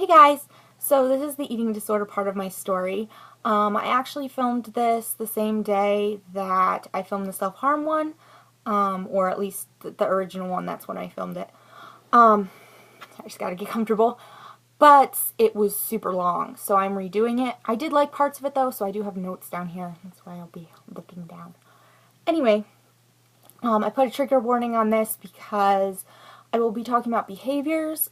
Hey guys, so this is the eating disorder part of my story. I actually filmed this the same day that I filmed the self-harm one, or at least the original one. That's when I filmed it. I just gotta get comfortable. But it was super long, so I'm redoing it. I did like parts of it though, so I do have notes down here. That's why I'll be looking down. Anyway, I put a trigger warning on this because I will be talking about behaviors.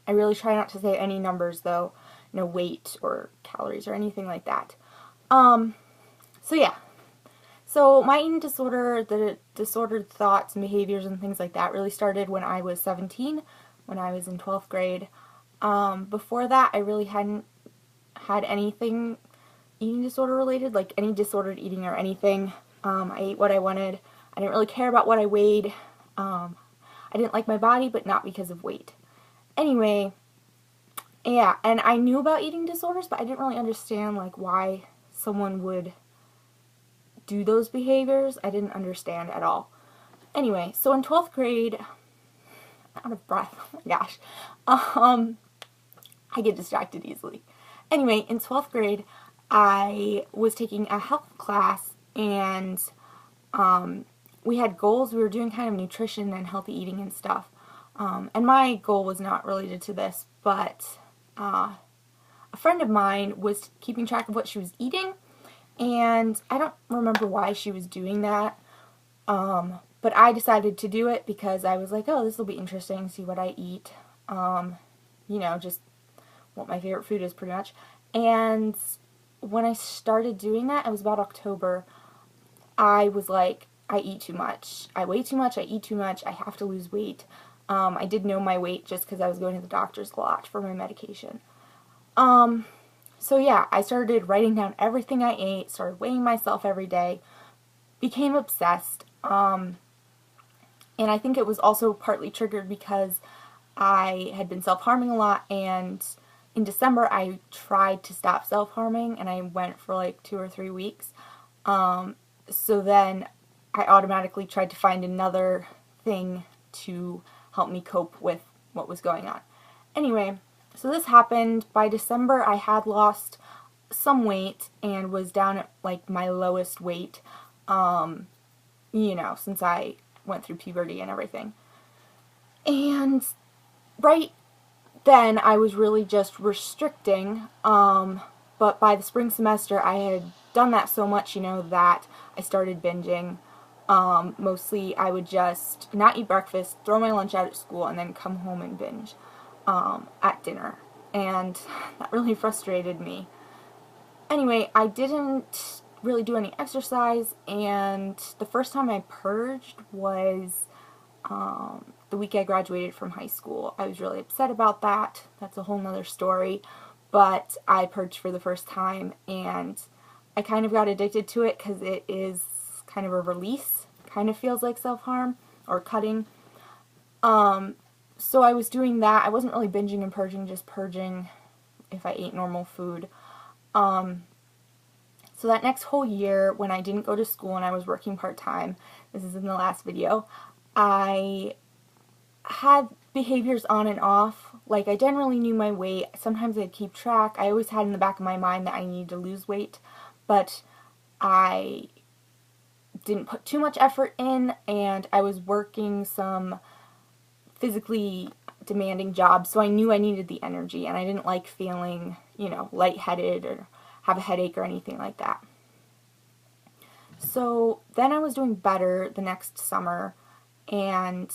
I really try not to say any numbers though, no weight or calories or anything like that. So yeah. So my eating disorder, the disordered thoughts and behaviors and things like that really started when I was 17, when I was in 12th grade. Before that, I really hadn't had anything eating disorder related, like any disordered eating or anything. I ate what I wanted. I didn't really care about what I weighed. I didn't like my body, but not because of weight. Anyway, yeah, and I knew about eating disorders, but I didn't really understand like why someone would do those behaviors. I didn't understand at all. Anyway, so in 12th grade, out of breath, oh my gosh, I get distracted easily. Anyway, in 12th grade, I was taking a health class and we had goals. We were doing kind of nutrition and healthy eating and stuff. And my goal was not related to this, but a friend of mine was keeping track of what she was eating, and I don't remember why she was doing that, but I decided to do it because I was like, oh, this will be interesting, see what I eat, just what my favorite food is pretty much. And when I started doing that, it was about October, I was like, I eat too much. I weigh too much. I eat too much. I have to lose weight. I did know my weight just because I was going to the doctor's a lot for my medication. So yeah, I started writing down everything I ate, started weighing myself every day, became obsessed. And I think it was also partly triggered because I had been self-harming a lot, and in December I tried to stop self-harming and I went for like 2 or 3 weeks. So then I automatically tried to find another thing to help me cope with what was going on. Anyway, so this happened. By December, I had lost some weight and was down at like my lowest weight, since I went through puberty and everything. And right then, I was really just restricting, but by the spring semester, I had done that so much, that I started binging. Mostly I would just not eat breakfast, throw my lunch out at school, and then come home and binge at dinner. And that really frustrated me. Anyway, I didn't really do any exercise, and the first time I purged was the week I graduated from high school. I was really upset about that. That's a whole nother story. But I purged for the first time, and I kind of got addicted to it because it is kind of a release. Kind of feels like self-harm or cutting. So I was doing that. I wasn't really binging and purging, just purging if I ate normal food. So that next whole year, when I didn't go to school and I was working part-time, this is in the last video, I had behaviors on and off. Like, I generally knew my weight. Sometimes I'd keep track. I always had in the back of my mind that I needed to lose weight, but I didn't put too much effort in, and I was working some physically demanding jobs, so I knew I needed the energy, and I didn't like feeling, lightheaded or have a headache or anything like that. So then I was doing better the next summer, and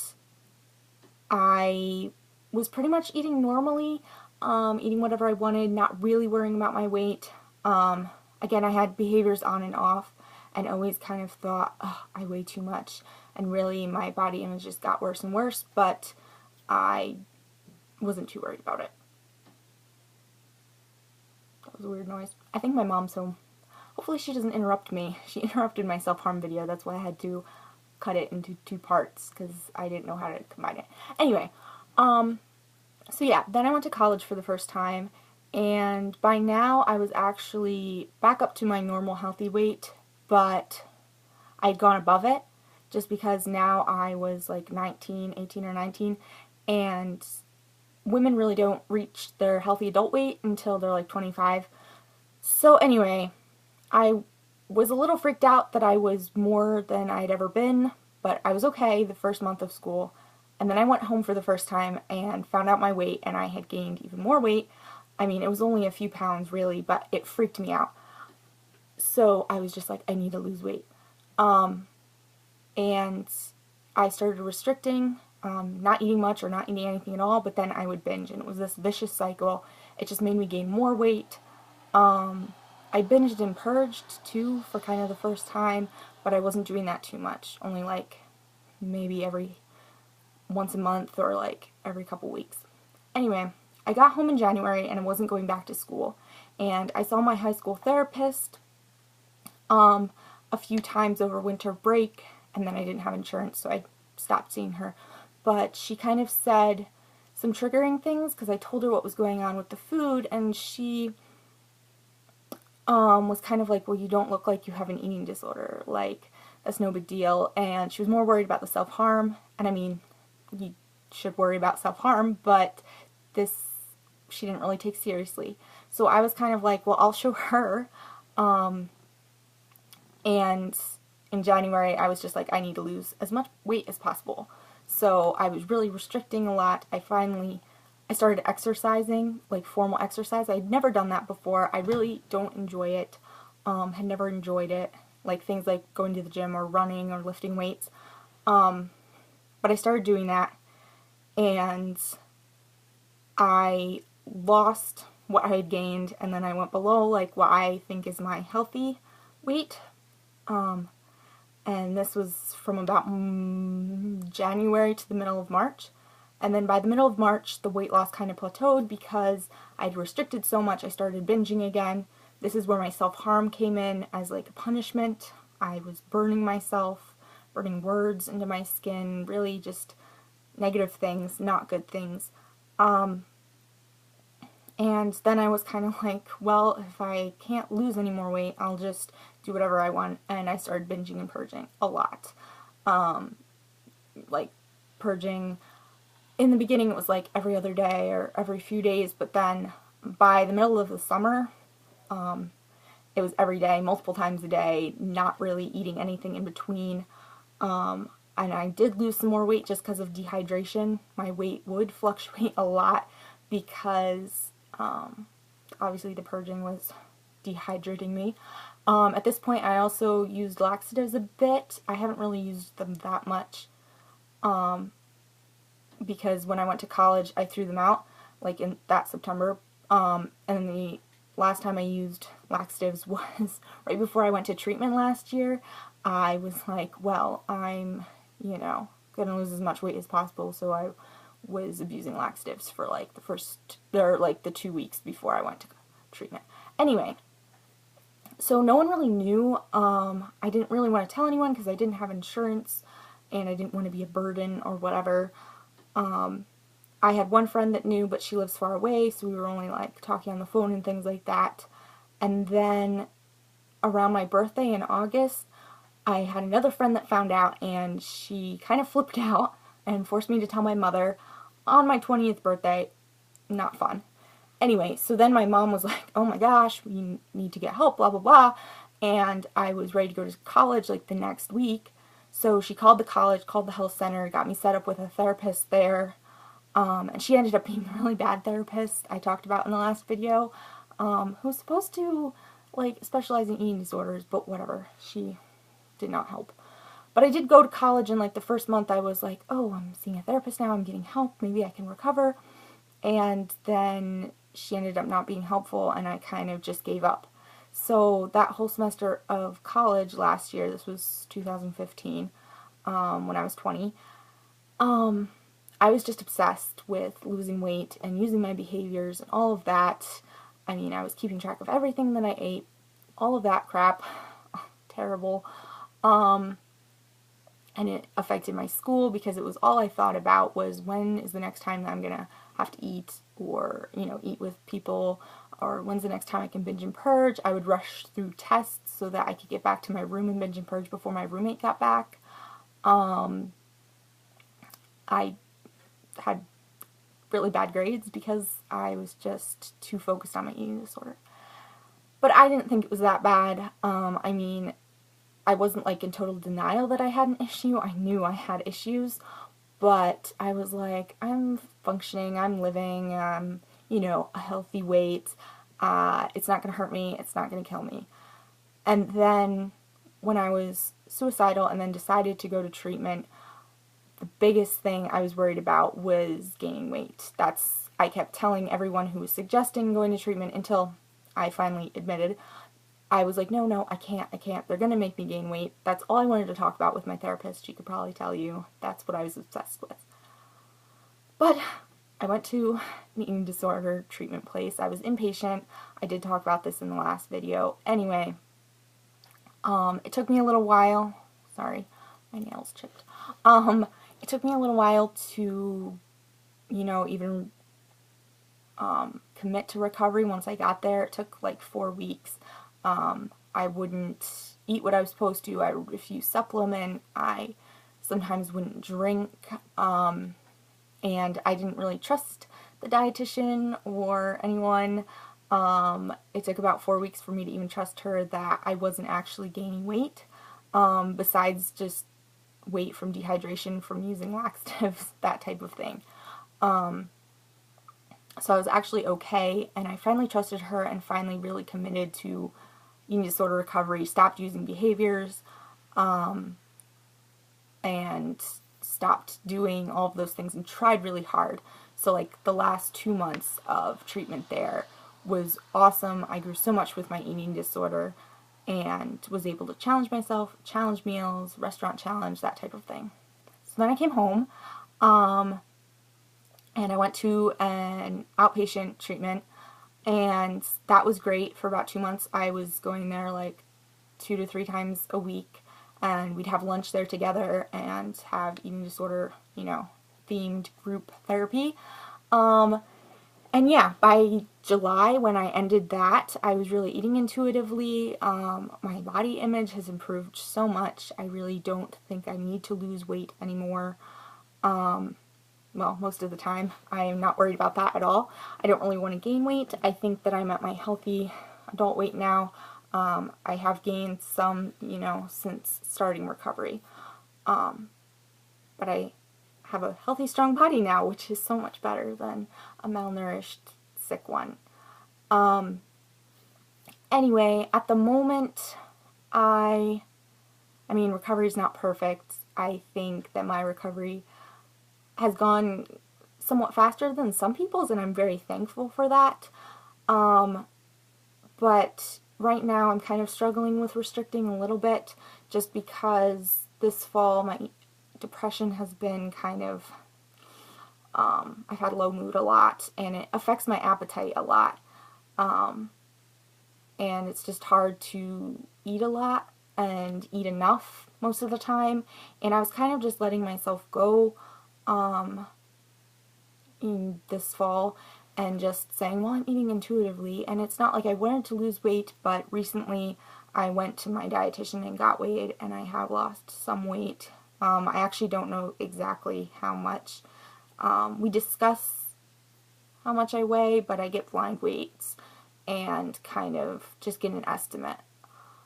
I was pretty much eating normally, eating whatever I wanted, not really worrying about my weight. Again, I had behaviors on and off, and always kind of thought, oh, I weigh too much, and really my body image just got worse and worse, but I wasn't too worried about it. That was a weird noise. I think my mom's home. Hopefully she doesn't interrupt me. She interrupted my self-harm video, that's why I had to cut it into 2 parts, because I didn't know how to combine it. Anyway, so yeah, then I went to college for the first time, and by now I was actually back up to my normal healthy weight, but I'd gone above it, just because now I was like 18 or 19, and women really don't reach their healthy adult weight until they're like 25. So anyway, I was a little freaked out that I was more than I'd ever been, but I was okay the first month of school. And then I went home for the first time and found out my weight, and I had gained even more weight. I mean, it was only a few pounds really, but it freaked me out. So I was just like, I need to lose weight. And I started restricting, not eating much or not eating anything at all, but then I would binge, and it was this vicious cycle. It just made me gain more weight. I binged and purged too for kind of the first time, but I wasn't doing that too much. Only like maybe every once a month or like every couple weeks. Anyway, I got home in January and I wasn't going back to school. And I saw my high school therapist a few times over winter break, and then I didn't have insurance, so I stopped seeing her. But she kind of said some triggering things because I told her what was going on with the food, and she was kind of like, well, you don't look like you have an eating disorder. Like, that's no big deal. And she was more worried about the self-harm. And I mean, you should worry about self-harm, but this she didn't really take seriously. So I was kind of like, well, I'll show her. And in January, I was just like, I need to lose as much weight as possible. So I was really restricting a lot. I started exercising, like formal exercise. I'd never done that before. I really don't enjoy it. Had never enjoyed it. Like things like going to the gym or running or lifting weights. But I started doing that, and I lost what I had gained, and then I went below like what I think is my healthy weight. And this was from about January to the middle of March. And then by the middle of March, the weight loss kind of plateaued because I'd restricted so much. I started binging again. This is where my self-harm came in as like a punishment. I was burning myself, burning words into my skin, really just negative things, not good things. And then I was kind of like, well, if I can't lose any more weight, I'll just do whatever I want. And I started binging and purging a lot. Like purging, in the beginning it was like every other day or every few days, but then by the middle of the summer, it was every day, multiple times a day, not really eating anything in between. And I did lose some more weight just because of dehydration. My weight would fluctuate a lot because obviously the purging was dehydrating me. At this point I also used laxatives a bit. I haven't really used them that much because when I went to college I threw them out like in that September, and the last time I used laxatives was right before I went to treatment last year. I was like, well, I'm, gonna lose as much weight as possible, so I was abusing laxatives for like the 2 weeks before I went to treatment. Anyway, so no one really knew. I didn't really want to tell anyone because I didn't have insurance and I didn't want to be a burden or whatever. I had one friend that knew, but she lives far away, so we were only like talking on the phone and things like that. And then around my birthday in August, I had another friend that found out, and she kind of flipped out and forced me to tell my mother on my 20th birthday. Not fun. Anyway, so then my mom was like, oh my gosh, we need to get help, blah, blah, blah. And I was ready to go to college like the next week. So she called the college, called the health center, got me set up with a therapist there. And she ended up being a really bad therapist I talked about in the last video, who's supposed to like specialize in eating disorders, but whatever. She did not help. But I did go to college, and like the first month I was like, oh, I'm seeing a therapist now, I'm getting help, maybe I can recover. And then she ended up not being helpful, and I kind of just gave up. So that whole semester of college last year, this was 2015, when I was 20, I was just obsessed with losing weight and using my behaviors and all of that. I mean, I was keeping track of everything that I ate, all of that crap. Terrible. And it affected my school because it was all I thought about was when is the next time that I'm going to have to eat or, eat with people, or when's the next time I can binge and purge. I would rush through tests so that I could get back to my room and binge and purge before my roommate got back. I had really bad grades because I was just too focused on my eating disorder. But I didn't think it was that bad. I mean, I wasn't like in total denial that I had an issue. I knew I had issues, but I was like, I'm functioning, I'm living, I'm, you know, a healthy weight. It's not going to hurt me, it's not going to kill me. And then when I was suicidal and then decided to go to treatment, the biggest thing I was worried about was gaining weight. I kept telling everyone who was suggesting going to treatment until I finally admitted. I was like, no, I can't. They're going to make me gain weight. That's all I wanted to talk about with my therapist. She could probably tell you that's what I was obsessed with. But I went to an eating disorder treatment place. I was inpatient. I did talk about this in the last video. Anyway, it took me a little while. Sorry, my nails chipped. It took me a little while to, you know, even commit to recovery once I got there. It took like 4 weeks. I wouldn't eat what I was supposed to. I would refuse supplement. I sometimes wouldn't drink. And I didn't really trust the dietitian or anyone. It took about 4 weeks for me to even trust her that I wasn't actually gaining weight, besides just weight from dehydration from using laxatives, that type of thing. So I was actually okay, and I finally trusted her and finally really committed to eating disorder recovery, stopped using behaviors, and stopped doing all of those things and tried really hard. So like the last 2 months of treatment there was awesome. I grew so much with my eating disorder and was able to challenge myself, challenge meals, restaurant challenge, that type of thing. So then I came home, and I went to an outpatient treatment, and that was great for about 2 months. I was going there like 2 to 3 times a week, and we'd have lunch there together and have eating disorder, you know, themed group therapy. And yeah, by July, when I ended that, I was really eating intuitively. My body image has improved so much. I really don't think I need to lose weight anymore. Well, most of the time. I am not worried about that at all. I don't really want to gain weight. I think that I'm at my healthy adult weight now. I have gained some, you know, since starting recovery. But I have a healthy, strong body now, which is so much better than a malnourished, sick one. Anyway, at the moment, I mean, recovery is not perfect. I think that my recovery has gone somewhat faster than some people's, and I'm very thankful for that. But right now I'm kind of struggling with restricting a little bit, just because this fall my depression has been kind of, I've had low mood a lot, and it affects my appetite a lot. And it's just hard to eat a lot and eat enough most of the time, and I was kind of just letting myself go in this fall and just saying, well, I'm eating intuitively, and it's not like I wanted to lose weight, but recently I went to my dietitian and got weighed, and I have lost some weight. I actually don't know exactly how much. We discuss how much I weigh, but I get blind weights and kind of just get an estimate.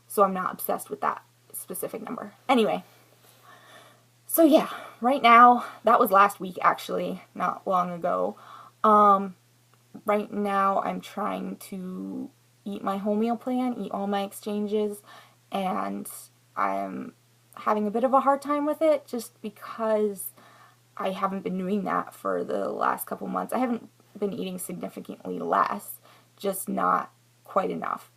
So I'm not obsessed with that specific number. Anyway, so yeah, right now, that was last week actually, not long ago. Right now I'm trying to eat my whole meal plan, eat all my exchanges, and I'm having a bit of a hard time with it just because I haven't been doing that for the last couple months. I haven't been eating significantly less, just not quite enough.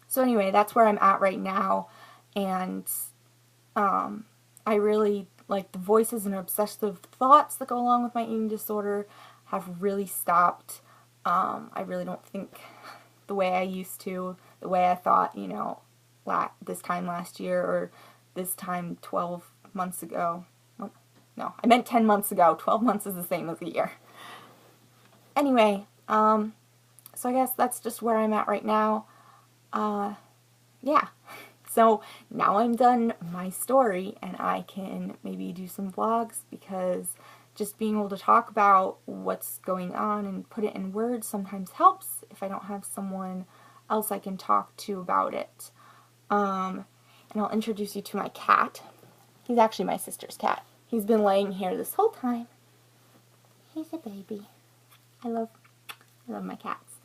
So anyway, that's where I'm at right now, and I really, like, the voices and obsessive thoughts that go along with my eating disorder have really stopped. I really don't think the way I used to, the way I thought, you know, this time last year or this time 12 months ago. No, I meant 10 months ago. 12 months is the same as a year. Anyway, so I guess that's just where I'm at right now. Yeah. So now I'm done my story, and I can maybe do some vlogs, because just being able to talk about what's going on and put it in words sometimes helps if I don't have someone else I can talk to about it. And I'll introduce you to my cat. He's actually my sister's cat. He's been laying here this whole time. He's a baby. I love my cats.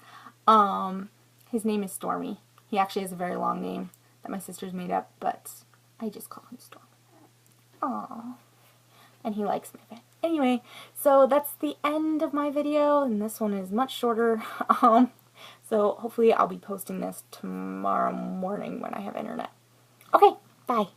His name is Stormy. He actually has a very long name that my sister's made up, but I just call him Stormy. Aww. And he likes my bed. Anyway, so that's the end of my video, and this one is much shorter. So hopefully I'll be posting this tomorrow morning when I have internet. Okay, bye.